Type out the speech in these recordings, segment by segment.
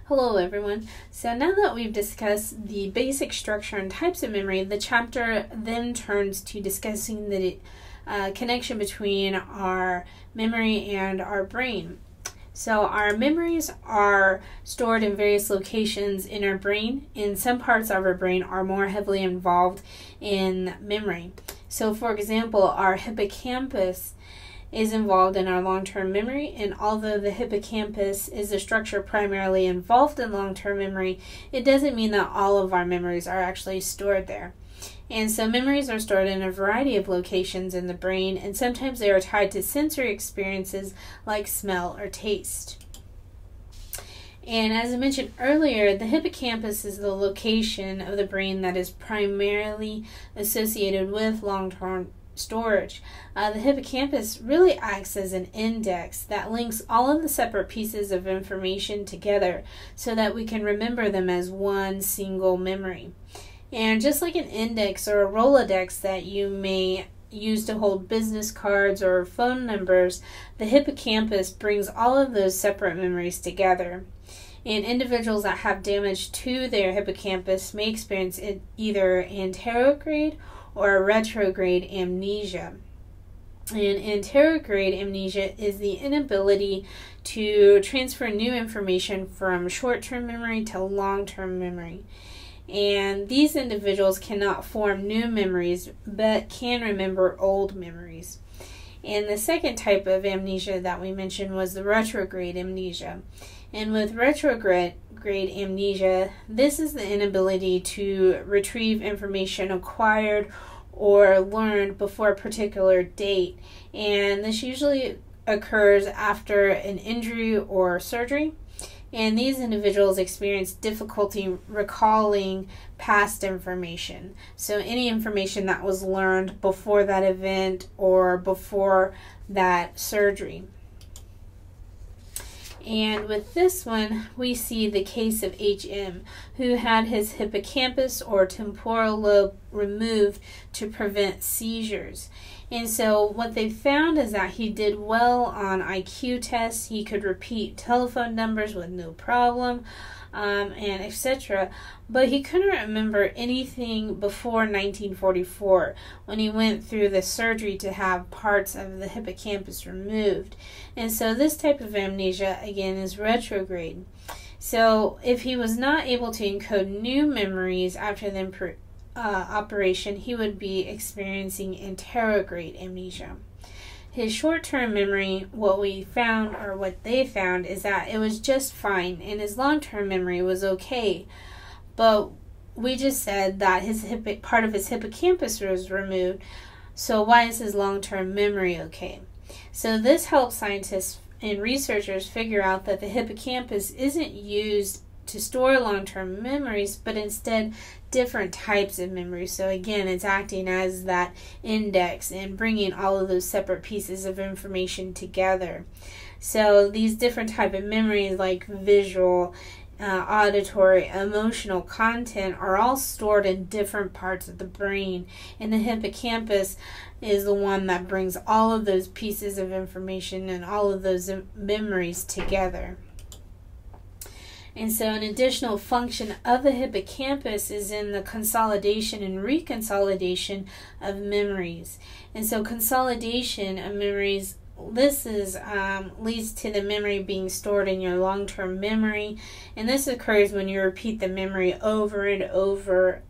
Hello everyone. So now that we've discussed the basic structure and types of memory, the chapter then turns to discussing the connection between our memory and our brain. So our memories are stored in various locations in our brain, and some parts of our brain are more heavily involved in memory. So for example, our hippocampus is involved in our long-term memory, and although the hippocampus is a structure primarily involved in long-term memory, it doesn't mean that all of our memories are actually stored there. And so memories are stored in a variety of locations in the brain, and sometimes they are tied to sensory experiences like smell or taste. And as I mentioned earlier, the hippocampus is the location of the brain that is primarily associated with long-term storage. The hippocampus really acts as an index that links all of the separate pieces of information together so that we can remember them as one single memory. And just like an index or a Rolodex that you may use to hold business cards or phone numbers, the hippocampus brings all of those separate memories together. And individuals that have damage to their hippocampus may experience either anterograde or retrograde amnesia. And anterograde amnesia is the inability to transfer new information from short-term memory to long-term memory. And these individuals cannot form new memories but can remember old memories. And the second type of amnesia that we mentioned was the retrograde amnesia. And with retrograde amnesia, this is the inability to retrieve information acquired or learned before a particular date. And this usually occurs after an injury or surgery. And these individuals experience difficulty recalling past information. So any information that was learned before that event or before that surgery. And with this one, we see the case of HM, who had his hippocampus or temporal lobe removed to prevent seizures. And so what they found is that he did well on IQ tests. He could repeat telephone numbers with no problem, and etc. But he couldn't remember anything before 1944 when he went through the surgery to have parts of the hippocampus removed. And so this type of amnesia, again, is retrograde. So if he was not able to encode new memories after the operation, he would be experiencing anterograde amnesia. His short-term memory, what they found is that it was just fine, and his long-term memory was okay. But we just said that part of his hippocampus was removed, so why is his long-term memory okay? So this helps scientists and researchers figure out that the hippocampus isn't used to store long-term memories, but instead different types of memories. So again, it's acting as that index and bringing all of those separate pieces of information together. So these different type of memories like visual, auditory, emotional content are all stored in different parts of the brain, and the hippocampus is the one that brings all of those pieces of information and all of those memories together. And so an additional function of the hippocampus is in the consolidation and reconsolidation of memories. And so consolidation of memories, this leads to the memory being stored in your long-term memory. And this occurs when you repeat the memory over and over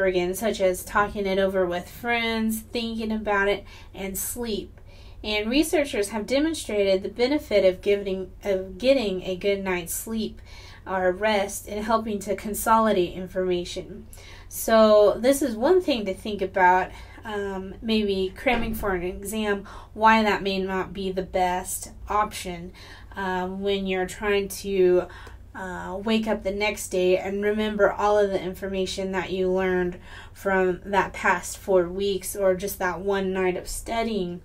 again, such as talking it over with friends, thinking about it, and sleep. And researchers have demonstrated the benefit of getting a good night's sleep or rest in helping to consolidate information. So this is one thing to think about, maybe cramming for an exam, why that may not be the best option when you're trying to wake up the next day and remember all of the information that you learned from that past 4 weeks or just that one night of studying.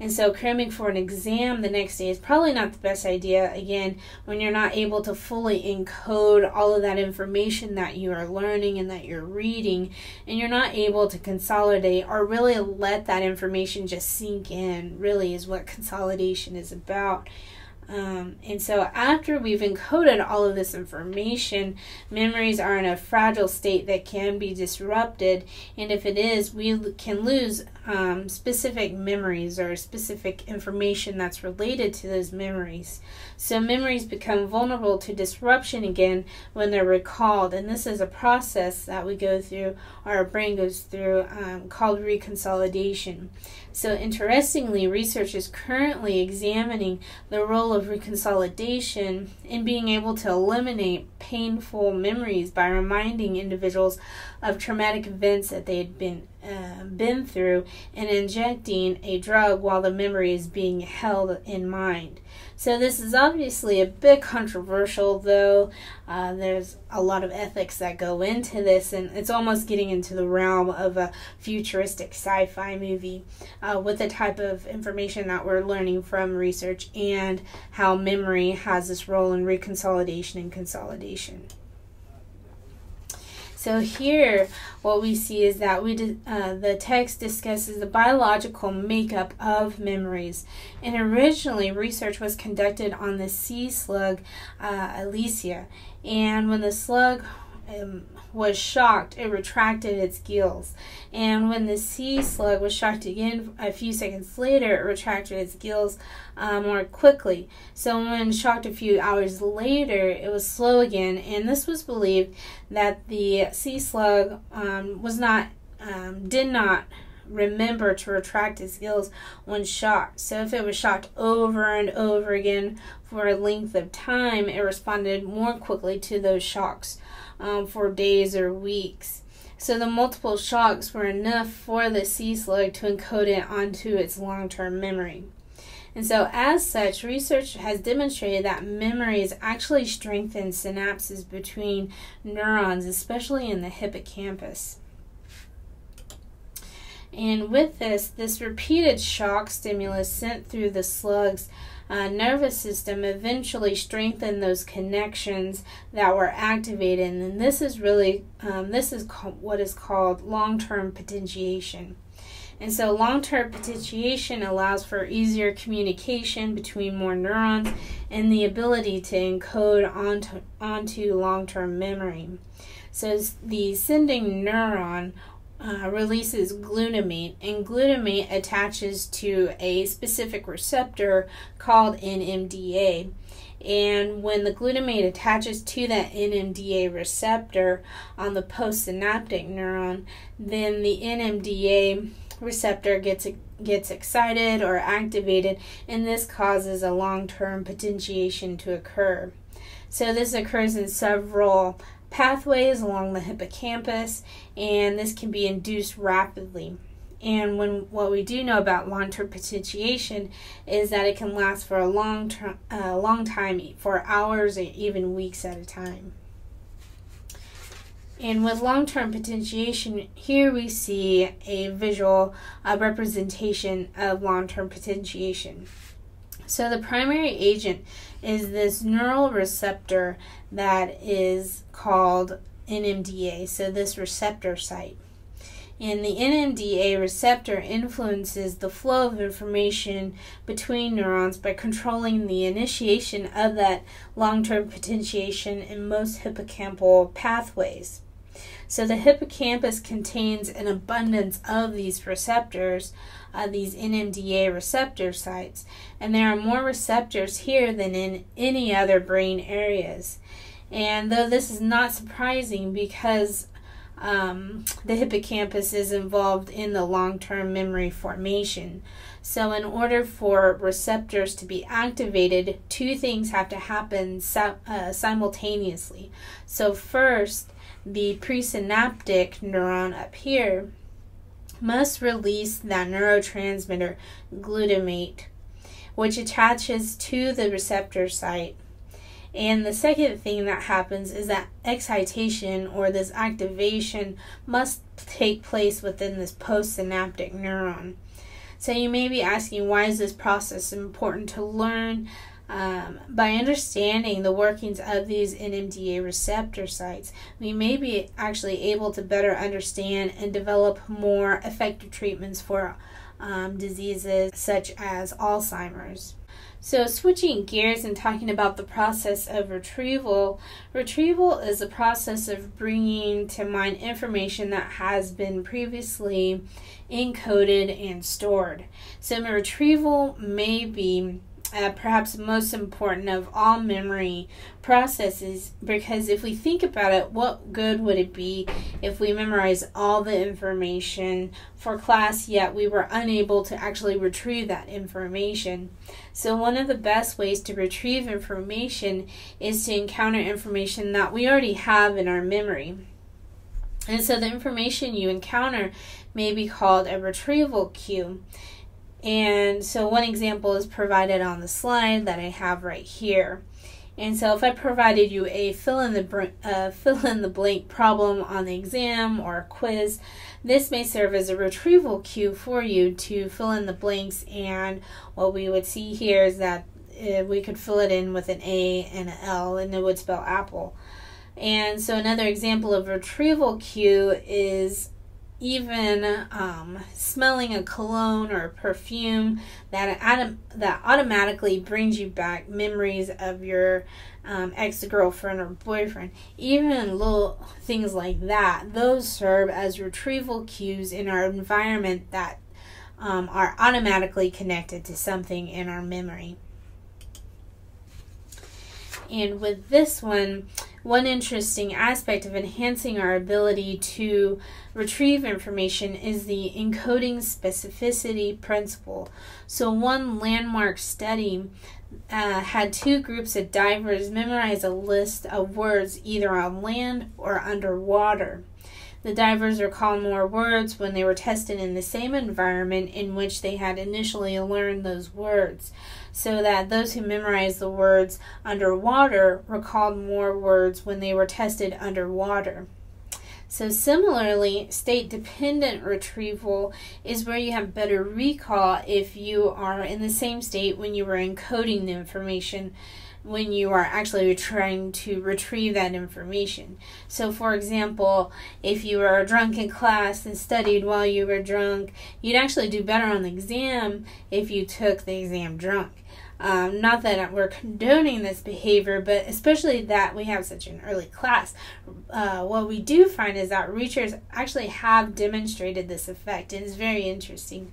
And so cramming for an exam the next day is probably not the best idea, again, when you're not able to fully encode all of that information that you are learning and that you're reading, and you're not able to consolidate or really let that information just sink in, really is what consolidation is about. And so after we've encoded all of this information, memories are in a fragile state that can be disrupted, and if it is, we can lose specific memories or specific information that's related to those memories. So memories become vulnerable to disruption again when they're recalled, and this is a process that we go through, or our brain goes through, called reconsolidation. So interestingly, research is currently examining the role of reconsolidation in being able to eliminate painful memories by reminding individuals of traumatic events that they had been through and injecting a drug while the memory is being held in mind. So this is obviously a bit controversial, though. There's a lot of ethics that go into this, and it's almost getting into the realm of a futuristic sci-fi movie with the type of information that we're learning from research and how memory has this role in reconsolidation and consolidation. So here, what we see is that the text discusses the biological makeup of memories. And originally, research was conducted on the sea slug Alicia. And when the slug was shocked, it retracted its gills. And when the sea slug was shocked again a few seconds later, it retracted its gills more quickly. So when shocked a few hours later, it was slow again, and this was believed that the sea slug did not remember to retract its gills when shocked. So if it was shocked over and over again for a length of time, it responded more quickly to those shocks for days or weeks. So the multiple shocks were enough for the sea slug to encode it onto its long-term memory. And so as such, research has demonstrated that memories actually strengthen synapses between neurons, especially in the hippocampus. And with this repeated shock stimulus sent through the slug's nervous system eventually strengthened those connections that were activated, and this is what is called long-term potentiation. And so long-term potentiation allows for easier communication between more neurons and the ability to encode onto long-term memory. So the sending neuron releases glutamate, and glutamate attaches to a specific receptor called NMDA. And when the glutamate attaches to that NMDA receptor on the postsynaptic neuron, then the NMDA receptor gets excited or activated, and this causes a long-term potentiation to occur. So this occurs in several pathways along the hippocampus, and this can be induced rapidly. And what we do know about long-term potentiation is that it can last for a long time, for hours or even weeks at a time. And with long-term potentiation, here we see a visual representation of long-term potentiation. So the primary agent is this neural receptor that is called NMDA, so this receptor site. And the NMDA receptor influences the flow of information between neurons by controlling the initiation of that long-term potentiation in most hippocampal pathways. So the hippocampus contains an abundance of these receptors, these NMDA receptor sites, and there are more receptors here than in any other brain areas. And though this is not surprising because the hippocampus is involved in the long-term memory formation. So in order for receptors to be activated, two things have to happen simultaneously. So first, the presynaptic neuron up here must release that neurotransmitter glutamate, which attaches to the receptor site. And the second thing that happens is that excitation, or this activation, must take place within this postsynaptic neuron. So you may be asking, why is this process important to learn? By understanding the workings of these NMDA receptor sites, we may be actually able to better understand and develop more effective treatments for diseases such as Alzheimer's. So switching gears and talking about the process of retrieval. Retrieval is a process of bringing to mind information that has been previously encoded and stored. So retrieval may be perhaps most important of all memory processes, because if we think about it, what good would it be if we memorize all the information for class yet we were unable to actually retrieve that information? So one of the best ways to retrieve information is to encounter information that we already have in our memory. And so the information you encounter may be called a retrieval cue. And so one example is provided on the slide that I have right here. And so if I provided you a fill in the blank problem on the exam or a quiz, this may serve as a retrieval cue for you to fill in the blanks. And what we would see here is that we could fill it in with an A and an L, and it would spell apple. And so another example of retrieval cue is even smelling a cologne or a perfume that automatically brings you back memories of your ex-girlfriend or boyfriend. Even little things like that, those serve as retrieval cues in our environment that are automatically connected to something in our memory. And with this one interesting aspect of enhancing our ability to retrieve information is the encoding specificity principle. So one landmark study had two groups of divers memorize a list of words either on land or underwater. The divers recalled more words when they were tested in the same environment in which they had initially learned those words, so that those who memorized the words underwater recalled more words when they were tested underwater. So similarly, state-dependent retrieval is where you have better recall if you are in the same state when you were encoding the information, when you are actually trying to retrieve that information. So for example, if you were drunk in class and studied while you were drunk, you'd actually do better on the exam if you took the exam drunk. Not that we're condoning this behavior, but especially that we have such an early class. What we do find is that researchers actually have demonstrated this effect, and it's very interesting.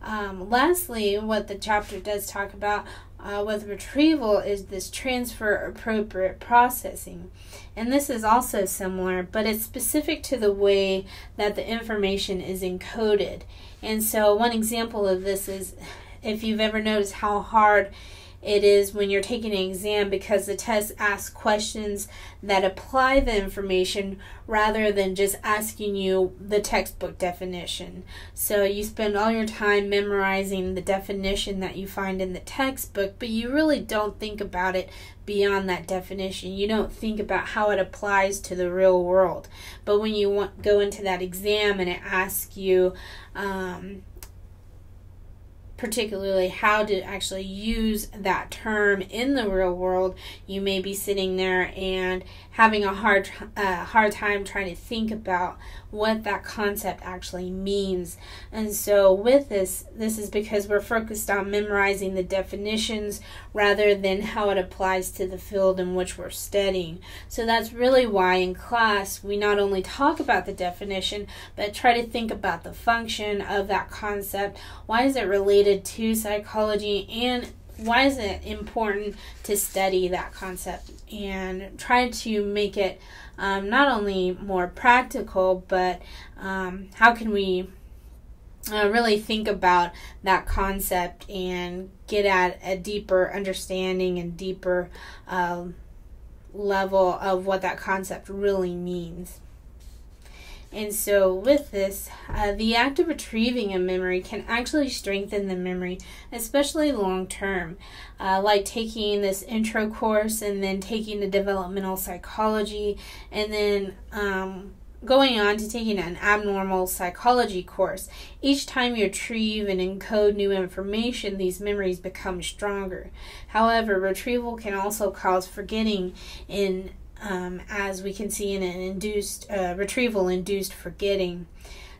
Lastly, what the chapter does talk about with retrieval is this transfer appropriate processing. And this is also similar, but it's specific to the way that the information is encoded. And so one example of this is if you've ever noticed how hard it is when you're taking an exam because the test asks questions that apply the information rather than just asking you the textbook definition. So you spend all your time memorizing the definition that you find in the textbook, but you really don't think about it beyond that definition. You don't think about how it applies to the real world. But when you go into that exam and it asks you particularly how to actually use that term in the real world, you may be sitting there and having a hard time trying to think about what that concept actually means. And so with this is because we're focused on memorizing the definitions rather than how it applies to the field in which we're studying. So that's really why in class we not only talk about the definition, but try to think about the function of that concept. Why is it related to psychology, and why is it important to study that concept, and try to make it not only more practical, but how can we really think about that concept and get at a deeper understanding and deeper level of what that concept really means. And so with this, the act of retrieving a memory can actually strengthen the memory, especially long term, like taking this intro course and then taking the developmental psychology and then going on to taking an abnormal psychology course. Each time you retrieve and encode new information, these memories become stronger. However, retrieval can also cause forgetting as we can see in an retrieval-induced forgetting.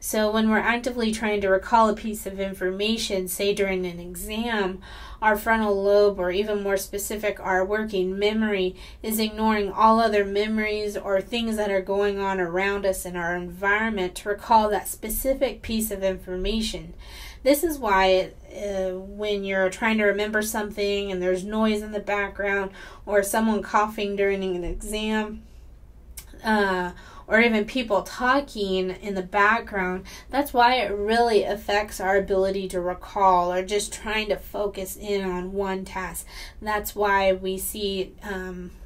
So when we're actively trying to recall a piece of information, say during an exam, our frontal lobe, or even more specific, our working memory, is ignoring all other memories or things that are going on around us in our environment to recall that specific piece of information. This is why when you're trying to remember something and there's noise in the background, or someone coughing during an exam, or even people talking in the background, that's why it really affects our ability to recall, or just trying to focus in on one task. That's why we see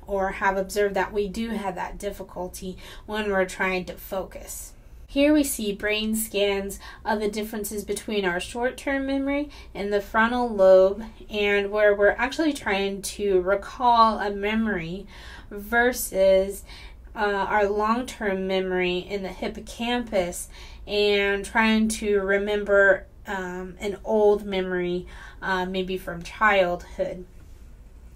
or have observed that we do have that difficulty when we're trying to focus. Here we see brain scans of the differences between our short-term memory and the frontal lobe, and where we're actually trying to recall a memory versus our long-term memory in the hippocampus, and trying to remember an old memory, maybe from childhood.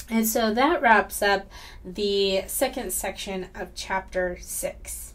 And so that wraps up the second section of Chapter 6.